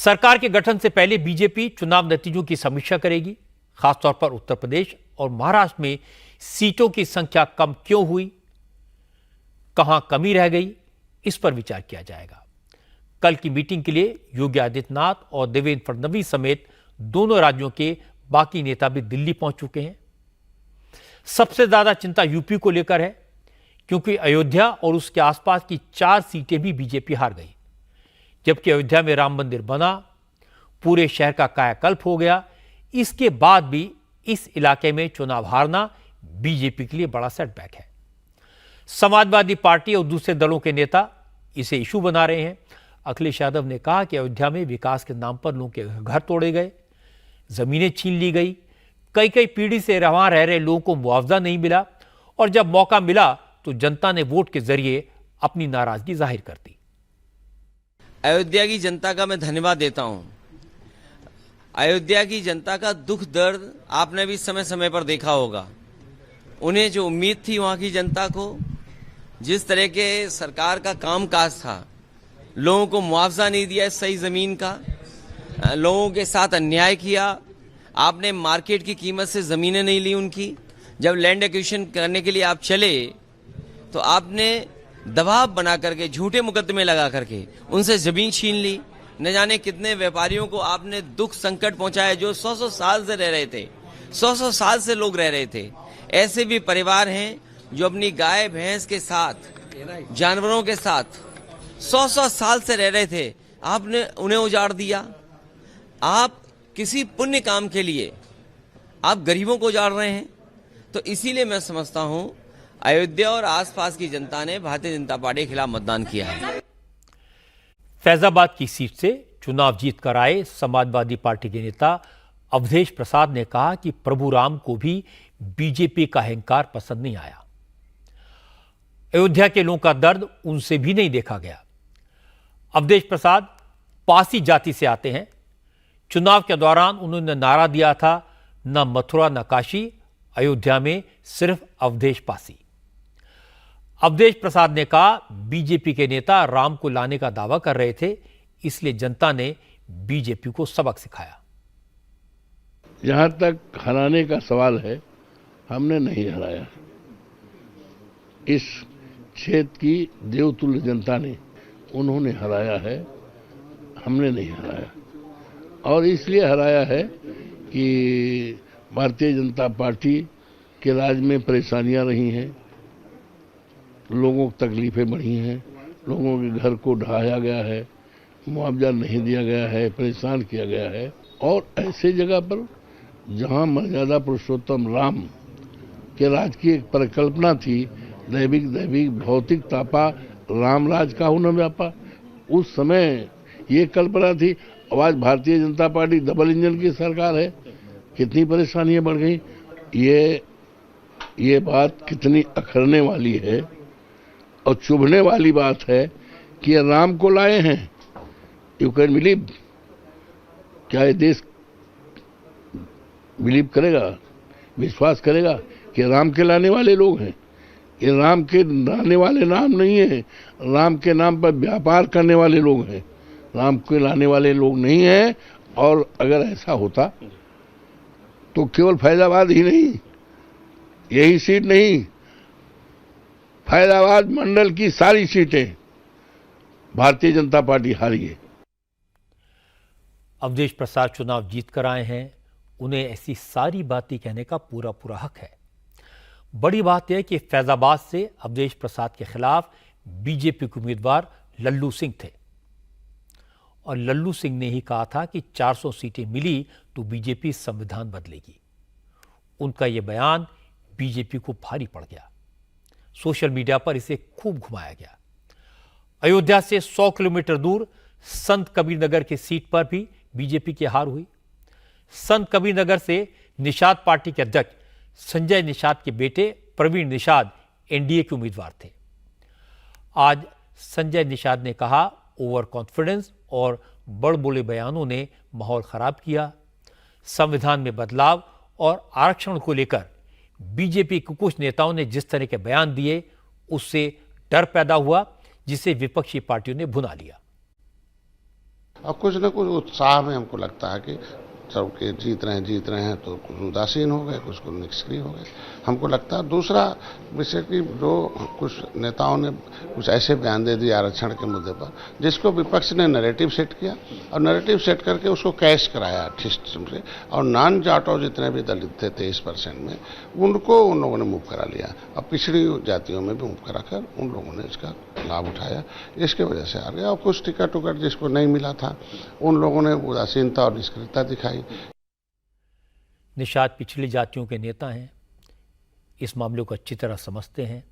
सरकार के गठन से पहले बीजेपी चुनाव नतीजों की समीक्षा करेगी। खासतौर पर उत्तर प्रदेश और महाराष्ट्र में सीटों की संख्या कम क्यों हुई, कहां कमी रह गई, इस पर विचार किया जाएगा। कल की मीटिंग के लिए योगी आदित्यनाथ और देवेंद्र फडणवीस समेत दोनों राज्यों के बाकी नेता भी दिल्ली पहुंच चुके हैं। सबसे ज्यादा चिंता यूपी को लेकर है, क्योंकि अयोध्या और उसके आसपास की 4 सीटें भी बीजेपी हार गई। जबकि अयोध्या में राम मंदिर बना, पूरे शहर का कायाकल्प हो गया, इसके बाद भी इस इलाके में चुनाव हारना बीजेपी के लिए बड़ा सेटबैक है। समाजवादी पार्टी और दूसरे दलों के नेता इसे इशू बना रहे हैं। अखिलेश यादव ने कहा कि अयोध्या में विकास के नाम पर लोगों के घर तोड़े गए, जमीनें छीन ली गई, कई पीढ़ी से वहां रह रहे लोगों को मुआवजा नहीं मिला, और जब मौका मिला तो जनता ने वोट के जरिए अपनी नाराजगी जाहिर कर दी। अयोध्या की जनता का मैं धन्यवाद देता हूं। अयोध्या की जनता का दुख दर्द आपने भी समय समय पर देखा होगा। उन्हें जो उम्मीद थी वहां की जनता को, जिस तरह के सरकार का कामकाज था, लोगों को मुआवजा नहीं दिया सही जमीन का, लोगों के साथ अन्याय किया, आपने मार्केट की कीमत से जमीनें नहीं ली उनकी। जब लैंड एक्विजिशन करने के लिए आप चले तो आपने दबाव बना करके, झूठे मुकदमे लगा करके उनसे जमीन छीन ली। न जाने कितने व्यापारियों को आपने दुख संकट पहुंचाया, जो 100 साल से रह रहे थे, 100 साल से लोग रह रहे थे। ऐसे भी परिवार हैं जो अपनी गाय भैंस के साथ, जानवरों के साथ 100 साल से रह रहे थे, आपने उन्हें उजाड़ दिया। आप किसी पुण्य काम के लिए आप गरीबों को उजाड़ रहे हैं। तो इसीलिए मैं समझता हूं अयोध्या और आसपास की जनता ने भारतीय जनता पार्टी के खिलाफ मतदान किया है। फैजाबाद की सीट से चुनाव जीत कर आए समाजवादी पार्टी के नेता अवधेश प्रसाद ने कहा कि प्रभु राम को भी बीजेपी का अहंकार पसंद नहीं आया। अयोध्या के लोगों का दर्द उनसे भी नहीं देखा गया। अवधेश प्रसाद पासी जाति से आते हैं। चुनाव के दौरान उन्होंने नारा दिया था, न मथुरा न काशी, अयोध्या में सिर्फ अवधेश पासी। अवधेश प्रसाद ने कहा, बीजेपी के नेता राम को लाने का दावा कर रहे थे, इसलिए जनता ने बीजेपी को सबक सिखाया। जहां तक हराने का सवाल है, हमने नहीं हराया। इस क्षेत्र की देवतुल्य जनता ने, उन्होंने हराया है, हमने नहीं हराया। और इसलिए हराया है कि भारतीय जनता पार्टी के राज में परेशानियां रही हैं, लोगों को तकलीफें बढ़ी हैं, लोगों के घर को ढहाया गया है, मुआवजा नहीं दिया गया है, परेशान किया गया है। और ऐसे जगह पर जहां मर्यादा पुरुषोत्तम राम के राज की एक परिकल्पना थी, दैविक भौतिक तापा राम राज का न व्यापा, उस समय ये कल्पना थी। अब आज Bharatiya Janata party double engine की सरकार है, कितनी परेशानियां बढ़ गई। ये बात कितनी अखरने वाली है और चुभने वाली बात है कि ये राम को लाए हैं। यू कैन बिलीव, क्या ये देश बिलीव करेगा, विश्वास करेगा कि राम के लाने वाले लोग हैं? ये राम के लाने वाले नाम नहीं है, राम के नाम पर व्यापार करने वाले लोग हैं, राम के लाने वाले लोग नहीं हैं। और अगर ऐसा होता तो केवल फैजाबाद ही नहीं, यही सीट नहीं, फैजाबाद मंडल की सारी सीटें भारतीय जनता पार्टी हारी है। अवधेश प्रसाद चुनाव जीत कर आए हैं, उन्हें ऐसी सारी बातें कहने का पूरा हक है। बड़ी बात यह कि फैजाबाद से अवधेश प्रसाद के खिलाफ बीजेपी के उम्मीदवार लल्लू सिंह थे, और लल्लू सिंह ने ही कहा था कि 400 सीटें मिली तो बीजेपी संविधान बदलेगी। उनका यह बयान बीजेपी को भारी पड़ गया। सोशल मीडिया पर इसे खूब घुमाया गया। अयोध्या से 100 किलोमीटर दूर संत कबीर नगर की सीट पर भी बीजेपी की हार हुई। संत कबीर नगर से निषाद पार्टी के अध्यक्ष संजय निषाद के बेटे प्रवीण निषाद एनडीए के उम्मीदवार थे। आज संजय निषाद ने कहा, ओवर कॉन्फिडेंस और बड़बोले बयानों ने माहौल खराब किया। संविधान में बदलाव और आरक्षण को लेकर बीजेपी के कुछ नेताओं ने जिस तरह के बयान दिए, उससे डर पैदा हुआ, जिसे विपक्षी पार्टियों ने भुना लिया। और कुछ न कुछ उत्साह में हमको लगता है कि सबके जीत रहे हैं तो कुछ उदासीन हो गए, कुछ निष्क्रिय हो गए, हमको लगता है। दूसरा विषय कि जो कुछ नेताओं ने कुछ ऐसे बयान दे दिए आरक्षण के मुद्दे पर जिसको विपक्ष ने नैरेटिव सेट किया और नैरेटिव सेट करके उसको कैश कराया सिस्टम से, और नॉन जाटो जितने भी दलित थे 23% में उनको उन लोगों ने मूव करा लिया और पिछड़ी जातियों में भी मूव कराकर उन लोगों ने इसका लाभ उठाया, इसके वजह से आ गया। और कुछ टिकट उकट जिसको नहीं मिला था उन लोगों ने उदासीनता और निष्क्रियता दिखाई। निषाद पिछली जातियों के नेता हैं, इस मामले को अच्छी तरह समझते हैं।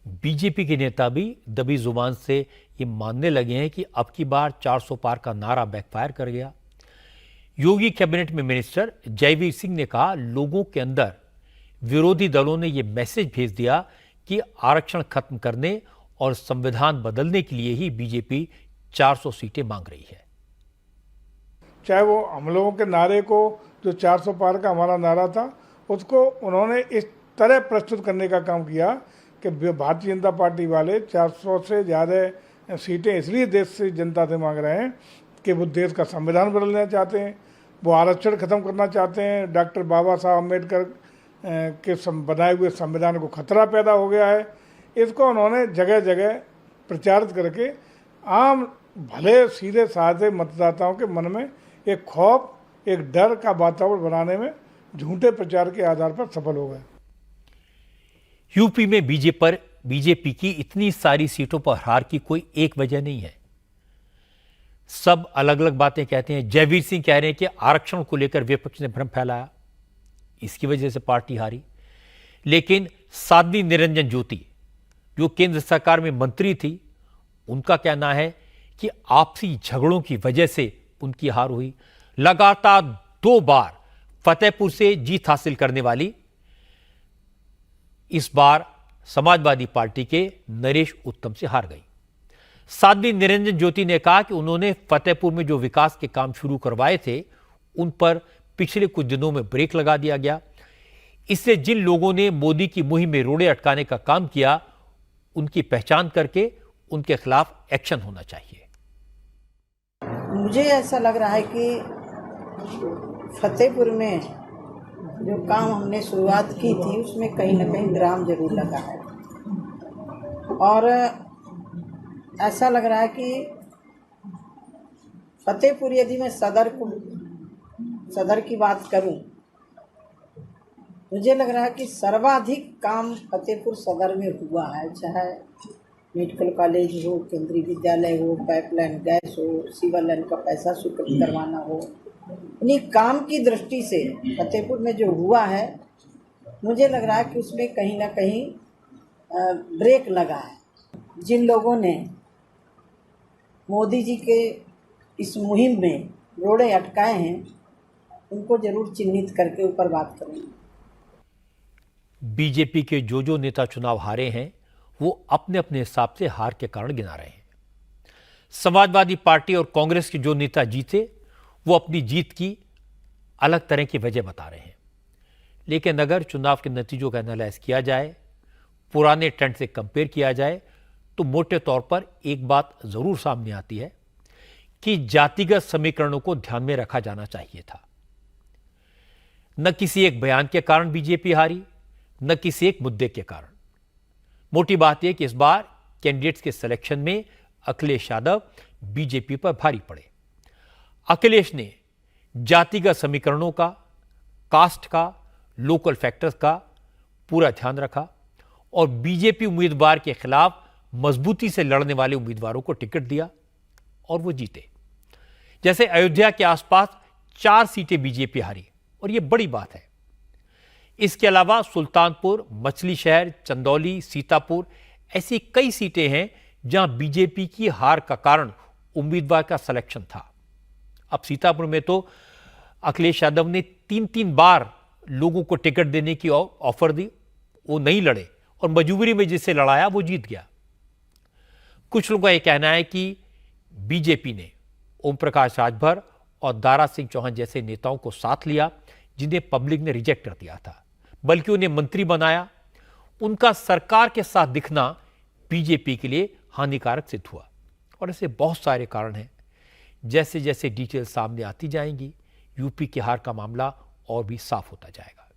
बीजेपी के नेता भी दबी जुबान से ये मानने लगे हैं कि अब की बार 400 पार का नारा बैकफायर कर गया। योगी कैबिनेट में मिनिस्टर जयवीर सिंह ने कहा, लोगों के अंदर विरोधी दलों ने यह मैसेज भेज दिया कि आरक्षण खत्म करने और संविधान बदलने के लिए ही बीजेपी 400 सीटें मांग रही है। चाहे वो हम लोगों के नारे को, जो 400 पार का हमारा नारा था, उसको उन्होंने इस तरह प्रस्तुत करने का काम किया कि भारतीय जनता पार्टी वाले 400 से ज़्यादा सीटें इसलिए देश से जनता से मांग रहे हैं कि वो देश का संविधान बदलना चाहते हैं, वो आरक्षण खत्म करना चाहते हैं, डॉक्टर बाबा साहब अम्बेडकर के बनाए हुए संविधान को खतरा पैदा हो गया है। इसको उन्होंने जगह जगह प्रचारित करके आम भले सीधे साधे मतदाताओं के मन में एक खौफ, एक डर का वातावरण बनाने में झूठे प्रचार के आधार पर सफल हो गए। यूपी में बीजेपी की इतनी सारी सीटों पर हार की कोई एक वजह नहीं है। सब अलग अलग बातें कहते हैं। जयवीर सिंह कह रहे हैं कि आरक्षण को लेकर विपक्ष ने भ्रम फैलाया, इसकी वजह से पार्टी हारी। लेकिन साध्वी निरंजन ज्योति, जो केंद्र सरकार में मंत्री थी, उनका कहना है कि आपसी झगड़ों की वजह से उनकी हार हुई। लगातार 2 बार फतेहपुर से जीत हासिल करने वाली इस बार समाजवादी पार्टी के नरेश उत्तम से हार गई। साध्वी निरंजन ज्योति ने कहा कि उन्होंने फतेहपुर में जो विकास के काम शुरू करवाए थे उन पर पिछले कुछ दिनों में ब्रेक लगा दिया गया। इससे जिन लोगों ने मोदी की मुहिम में रोड़े अटकाने का काम किया, उनकी पहचान करके उनके खिलाफ एक्शन होना चाहिए। मुझे ऐसा लग रहा है कि फतेहपुर में जो काम हमने शुरुआत की थी उसमें कहीं ना कहीं विराम जरूर लगा है, और ऐसा लग रहा है कि फतेहपुर, यदि मैं सदर की बात करूं, मुझे लग रहा है कि सर्वाधिक काम फतेहपुर सदर में हुआ है। चाहे मेडिकल कॉलेज हो, केंद्रीय विद्यालय हो, पाइपलाइन गैस हो, सिविल लाइन का पैसा स्वीकृत करवाना हो, इन्हीं काम की दृष्टि से फतेहपुर में जो हुआ है, मुझे लग रहा है कि उसमें कहीं ना कहीं ब्रेक लगा है। जिन लोगों ने मोदी जी के इस मुहिम में रोड़े अटकाए हैं, उनको जरूर चिन्हित करके ऊपर बात करेंगे। बीजेपी के जो नेता चुनाव हारे हैं, वो अपने अपने हिसाब से हार के कारण गिना रहे हैं। समाजवादी पार्टी और कांग्रेस के जो नेता जीते, वो अपनी जीत की अलग तरह की वजह बता रहे हैं। लेकिन अगर चुनाव के नतीजों का एनालाइज किया जाए, पुराने ट्रेंड से कंपेयर किया जाए, तो मोटे तौर पर एक बात जरूर सामने आती है कि जातिगत समीकरणों को ध्यान में रखा जाना चाहिए था। न किसी एक बयान के कारण बीजेपी हारी, न किसी एक मुद्दे के कारण। मोटी बात यह कि इस बार कैंडिडेट्स के सिलेक्शन में अखिलेश यादव बीजेपी पर भारी पड़े। अखिलेश ने जातिगत समीकरणों का, कास्ट का, लोकल फैक्टर्स का पूरा ध्यान रखा और बीजेपी उम्मीदवार के खिलाफ मजबूती से लड़ने वाले उम्मीदवारों को टिकट दिया और वो जीते। जैसे अयोध्या के आसपास 4 सीटें बीजेपी हारी, और यह बड़ी बात है। इसके अलावा सुल्तानपुर, मछली शहर, चंदौली, सीतापुर ऐसी कई सीटें हैं जहां बीजेपी की हार का कारण उम्मीदवार का सिलेक्शन था। अब सीतापुर में तो अखिलेश यादव ने 3 बार लोगों को टिकट देने की ऑफर दी, वो नहीं लड़े और मजबूरी में जिसे लड़ाया वो जीत गया। कुछ लोगों का यह कहना है कि बीजेपी ने ओम प्रकाश राजभर और दारा सिंह चौहान जैसे नेताओं को साथ लिया जिन्हें पब्लिक ने रिजेक्ट कर दिया था, बल्कि उन्हें मंत्री बनाया। उनका सरकार के साथ दिखना बीजेपी के लिए हानिकारक सिद्ध हुआ। और ऐसे बहुत सारे कारण हैं। जैसे जैसे डिटेल सामने आती जाएंगी, यूपी की हार का मामला और भी साफ होता जाएगा।